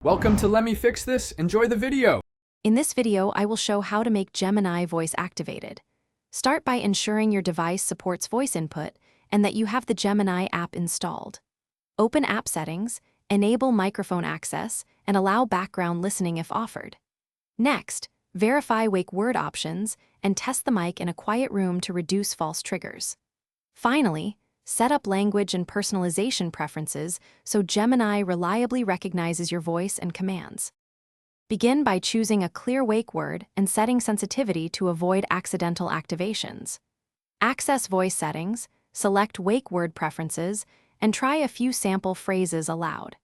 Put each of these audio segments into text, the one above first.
Welcome to Let Me Fix This. Enjoy the video. In this video, I will show how to make Gemini Voice Activated. Start by ensuring your device supports voice input and that you have the Gemini app installed. Open App Settings, enable microphone access, and allow background listening if offered. Next, verify wake word options and test the mic in a quiet room to reduce false triggers. Finally, set up language and personalization preferences so Gemini reliably recognizes your voice and commands. Begin by choosing a clear wake word and setting sensitivity to avoid accidental activations. Access voice settings, select wake word preferences, and try a few sample phrases aloud.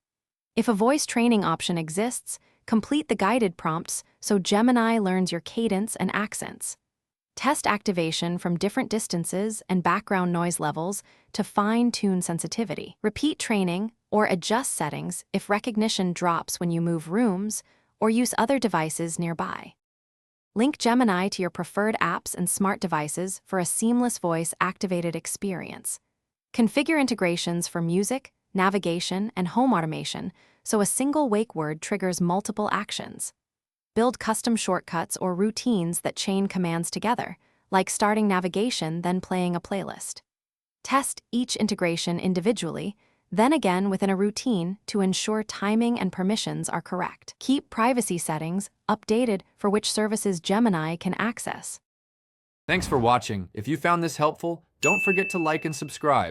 If a voice training option exists, complete the guided prompts so Gemini learns your cadence and accents. Test activation from different distances and background noise levels to fine-tune sensitivity. Repeat training or adjust settings if recognition drops when you move rooms or use other devices nearby. Link Gemini to your preferred apps and smart devices for a seamless voice-activated experience. Configure integrations for music, navigation, and home automation so a single wake word triggers multiple actions. Build custom shortcuts or routines that chain commands together, like starting navigation then playing a playlist. Test each integration individually, then again within a routine to ensure timing and permissions are correct. Keep privacy settings updated for which services Gemini can access. Thanks for watching. If you found this helpful, don't forget to like and subscribe.